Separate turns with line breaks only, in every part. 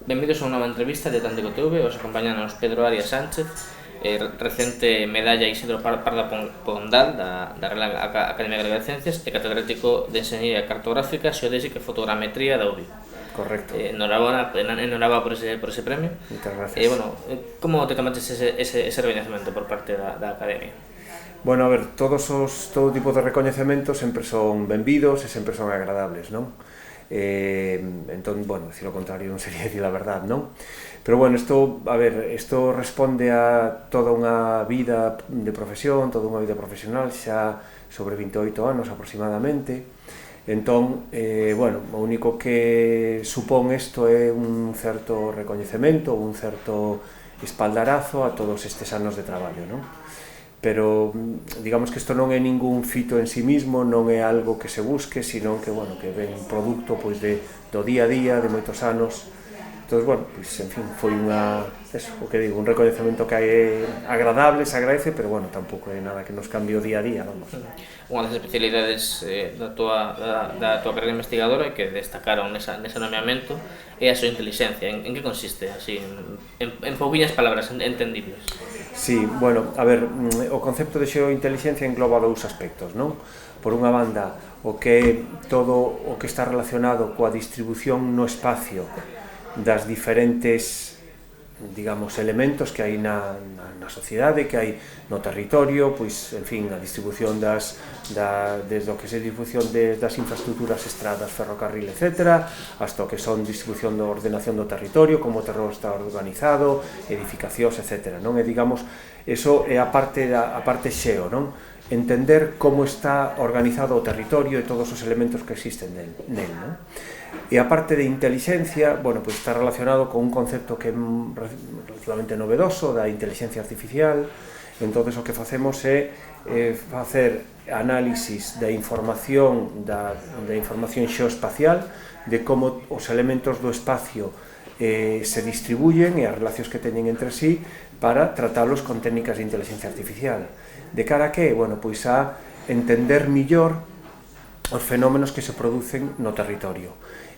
Benvidos a unha nova entrevista de Atlántico TV. Os acompañanos Pedro Arias Sánchez, recente medalla Isidro Parda Pondal da Real Academia Galega de Ciencias e catedrático de Enxeñería Cartográfica, Xeodésica e Fotogrametría da UBI.
Correcto.
Enhorabuena por ese premio.
Muchas gracias.
Como te tomaste ese reconhecemento por parte da Academia?
Bueno, a ver, todo tipo de recoñecementos sempre son benvidos e sempre son agradables, non? Entón, bueno, decir o contrario non sería decir a verdad, non? Pero bueno, isto responde a toda unha vida de profesión, toda unha vida profesional, xa sobre 28 anos aproximadamente. Entón, bueno, o único que supón isto é un certo recoñecemento, un certo espaldarazo a todos estes anos de traballo, non? Pero digamos que isto non é ningún fito en sí mismo, non é algo que se busque, sino que, bueno, que ven producto pois do día a día, de moitos anos. Entón, bueno, pois, en fin, foi o que digo, un recoñecemento que é agradable, se agradece, pero, bueno, tampouco é nada que nos cambie o día a día, vamos.
Unha das especialidades da tua carreira investigadora e que destacaron nese nomeamento é a súa inteligencia. En que consiste, así, en pouquiñas palabras entendibles?
Sí, bueno, a ver, o concepto de xeointeligencia engloba dous aspectos, non? Por unha banda, o que é todo o que está relacionado coa distribución no espacio das diferentes, digamos, elementos que hai na sociedade, que hai no territorio, pois, en fin, a distribución desde o que é distribución das infraestructuras, estradas, ferrocarril, etc., hasta o que son distribución da ordenación do territorio, como o terreno está organizado, edificacións, etc., non? E, digamos, eso é a parte xeo, non? Entender como está organizado o territorio e todos os elementos que existen nel, non? E a parte de inteligencia, bueno, pois está relacionado con un concepto que é relativamente novedoso, da inteligencia artificial. Entón, o que facemos é facer análisis da información xeoespacial, de como os elementos do espacio se distribuyen e as relacións que teñen entre sí para tratalos con técnicas de inteligencia artificial. De cara a que? Bueno, pois a entender millor os fenómenos que se producen no territorio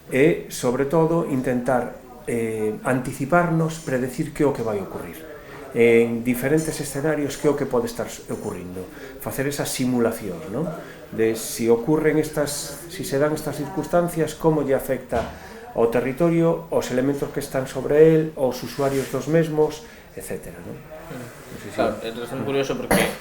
e, sobre todo, intentar anticiparnos, predecir que é o que vai ocurrir en diferentes escenarios, que é o que pode estar ocurrindo, facer esas simulacións, non? De si se dan estas circunstancias, como lle afecta ao territorio, aos elementos que están sobre el, aos usuarios dos mesmos, etc., non?
Claro, é bastante curioso porque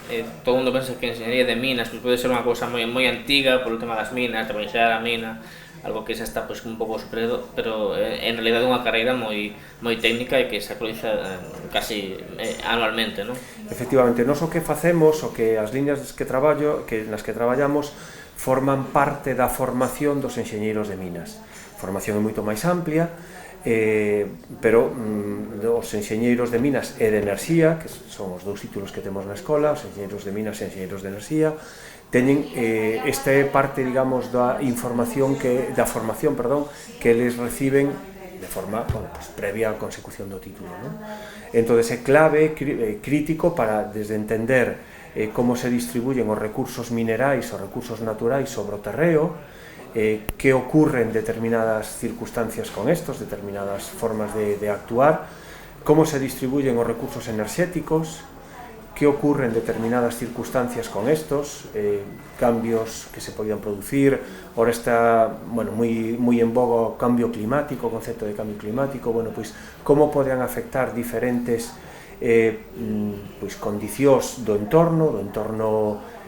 todo mundo pensa que a enxeñería de minas pode ser unha cousa moi antiga polo tema das minas, de baixar a mina, algo que xa está un pouco superado, pero en realidad é unha carreira moi técnica e que se actualiza casi anualmente, non?
Efectivamente, nós o que facemos, as liñas nas que traballamos, forman parte da formación dos enxeñeiros de minas. A formación é moito máis amplia, pero os enxeñeiros de minas e de enerxía, que son os dous títulos que temos na escola, os enxeñeiros de minas e enxeñeiros de enerxía, teñen esta parte, digamos, da formación que eles reciben de forma, bueno, pues, previa á consecución do título, non? Entón, é clave, crítico para desde entender como se distribuyen os recursos minerais, os recursos naturais sobre o terreo, que ocurre en determinadas circunstancias con estos, determinadas formas de actuar, como se distribuyen os recursos enerxéticos, que ocurre en determinadas circunstancias con estos, cambios que se podían producir. Ahora está, bueno, moi en boga o cambio climático, o concepto de cambio climático, bueno, pois como poden afectar diferentes pois condicións do entorno,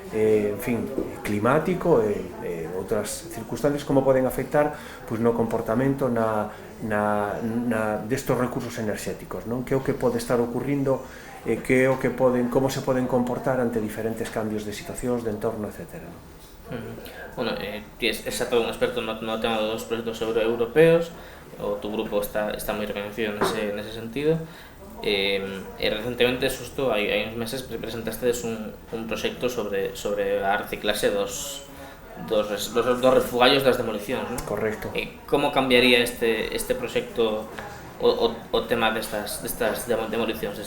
en fin, climático e outras circunstancias, como poden afectar pois no comportamento destes recursos enerxéticos, non? Que é o que pode estar ocurrindo, que é o que como se poden comportar ante diferentes cambios de situacións, de entorno, etc.
Bueno, ti és todo un experto no tema dos proxectos europeos, o tu grupo está moi reconocido nese sentido, e recentemente, xusto hai uns meses, presentastes un proxecto sobre a reciclaxe dos refugallos das demolicións, non?
Correcto.
Como cambiaría este proxecto o tema destas demolicións,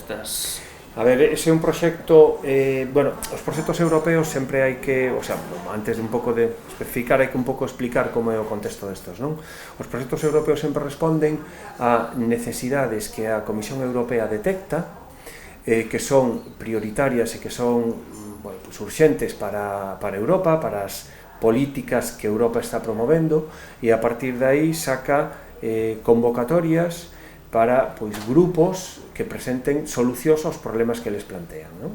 A ver, ese é un proxecto, bueno, os proxectos europeos sempre hai que, o sea, antes de un pouco de especificar, hai que un pouco explicar como é o contexto destos, non? Os proxectos europeos sempre responden a necesidades que a Comisión Europea detecta, que son prioritarias e que son, bueno, pues urxentes para Europa, para as políticas que Europa está promovendo, e a partir de aí saca convocatorias para, pois, grupos que presenten solucións aos problemas que les plantean, non?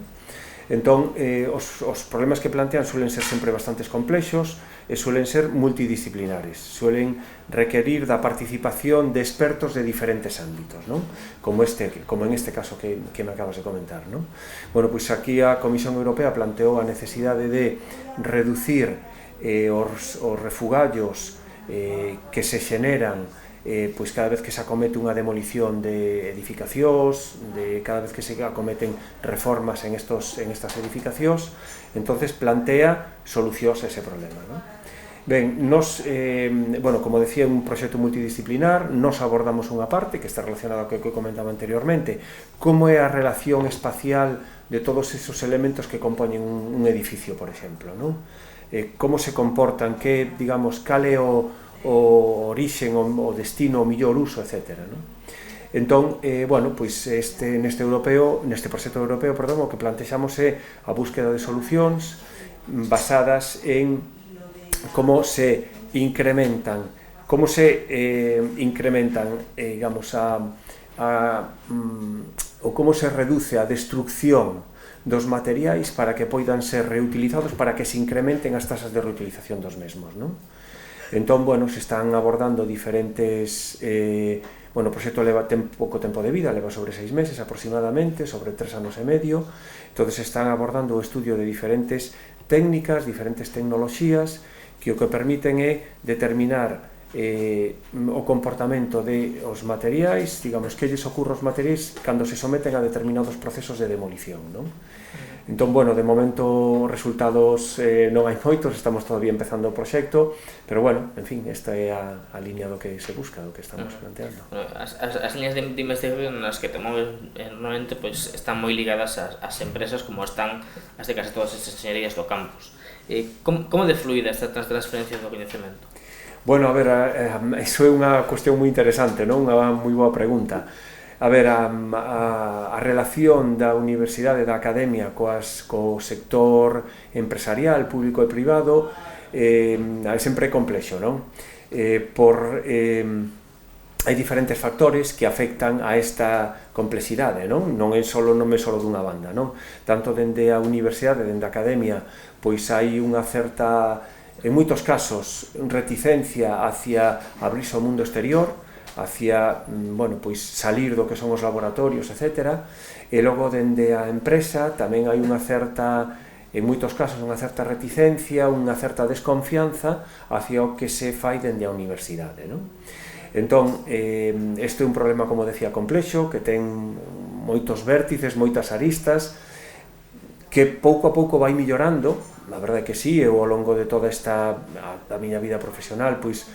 Entón, os problemas que plantean suelen ser sempre bastantes complexos e suelen ser multidisciplinares, suelen requerir da participación de expertos de diferentes ámbitos, non? Como en este caso que me acabas de comentar, non? Bueno, pois aquí a Comisión Europea planteou a necesidade de reducir os refugallos que se xeneran pois cada vez que se acomete unha demolición de edificacións, cada vez que se acometen reformas en estas edificacións, entonces plantea solucións a ese problema, non? Ben, nos, bueno, como decía, é un proxecto multidisciplinar, nos abordamos unha parte que está relacionada co que comentaba anteriormente, como é a relación espacial de todos esos elementos que compoñen un edificio, por exemplo, non? Como se comportan, que, digamos, cal é o orixen, o destino, o millor uso, etc. Entón, bueno, pois neste proxecto europeo, o que plantexamos é a búsqueda de solucións basadas en como se incrementan, digamos, ou como se reduce a destrucción dos materiais para que poidan ser reutilizados, para que se incrementen as tasas de reutilización dos mesmos, non? Entón, bueno, se están abordando diferentes... Bueno, o proxecto ten pouco tempo de vida, leva sobre 6 meses aproximadamente, sobre 3 anos e medio. Entón, se están abordando o estudio de diferentes técnicas, diferentes tecnoloxías, que o que permiten é determinar o comportamento dos materiais, digamos, que lles ocurre aos materiais cando se someten a determinados procesos de demolición, non? Entón, bueno, de momento resultados non hai moitos, estamos todavía empezando o proxecto, pero bueno, en fin, esta é a liña do que se busca, do que estamos planteando.
As liñas de investigación nas que te moves normalmente pois están moi ligadas ás empresas, como están as de case todas as enxeñerías do campus. Como de fluida esta transferencia do coñecemento?
Bueno, a ver, iso é unha cuestión moi interesante, non? Unha moi boa pregunta. A ver, a relación da universidade, da academia co sector empresarial, público e privado é sempre complexo, non? Hai diferentes factores que afectan a esta complexidade, non? Non é só dunha banda, non? Tanto dende a universidade, dende a academia, pois hai unha certa, en moitos casos, reticencia hacia abrirse ao mundo exterior, hacia, bueno, pois salir do que son os laboratorios, etc. E logo dende a empresa tamén hai unha certa, en moitos casos, unha certa reticencia, unha certa desconfianza hacia o que se fai dende a universidade, non? Entón, este é un problema, como decía, complexo, que ten moitos vértices, moitas aristas, que pouco a pouco vai millorando. A verdade é que sí, eu ao longo de toda a miña vida profesional, pois,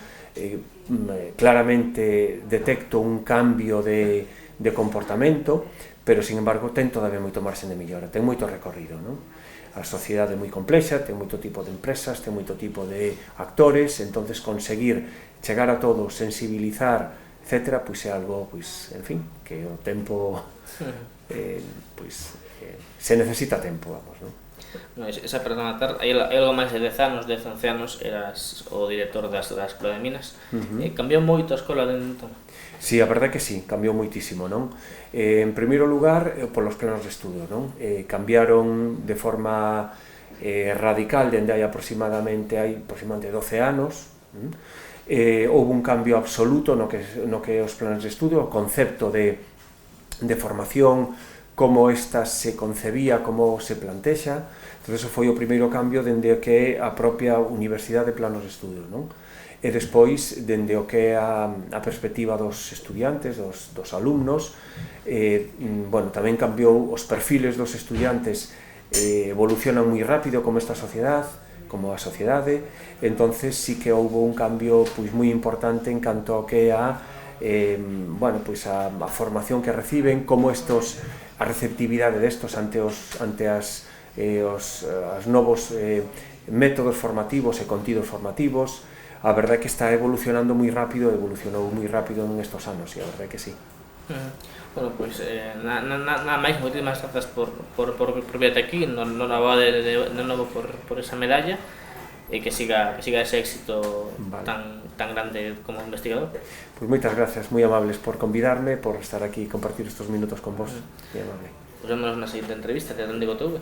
claramente detecto un cambio de comportamento, pero, sin embargo, ten todavía moito marxen de millora, ten moito recorrido, non? A sociedade é moi complexa, ten moito tipo de empresas, ten moito tipo de actores, entonces conseguir chegar a todos, sensibilizar, etc., pois é algo, pois, en fin, que o tempo, pois, se necesita tempo, vamos, non?
Esa para rematar, hai algo máis de 10 anos, 11 anos, eras o director da Escola de Minas. Cambiou moito a escola dentro entón?
Sí, a verdade é que sí, cambiou moitísimo, non? En primeiro lugar, polos planos de estudo, non? Cambiaron de forma radical dende hai aproximadamente 12 anos. Houve un cambio absoluto no que os planos de estudo, o concepto de formación, como esta se concebía, como se plantexa. Entón, eso foi o primeiro cambio dende o que é a propia Universidade de Planos de Estudio, non? E despois, dende o que é a perspectiva dos estudiantes, dos alumnos, bueno, tamén cambiou os perfiles dos estudiantes, evolucionan moi rápido como esta sociedade, como a sociedade, entonces sí que houve un cambio pois moi importante en canto ao que é bueno, pois a formación que reciben, como estos a receptividade destos ante os novos métodos formativos e contidos formativos. A verdade é que está evolucionando moi rápido, evolucionou moi rápido nestes anos, e a verdade é que sí.
Bueno, pois nada máis, moitísimas grazas por verte aquí, non de novo por esa medalla, e que siga ese éxito tan grande como investigador.
Pois moitas gracias, moi amables por convidarme, por estar aquí e compartir estes minutos con vos. Moi amable.
Pois vémonos na seguinte entrevista de Onde Botou.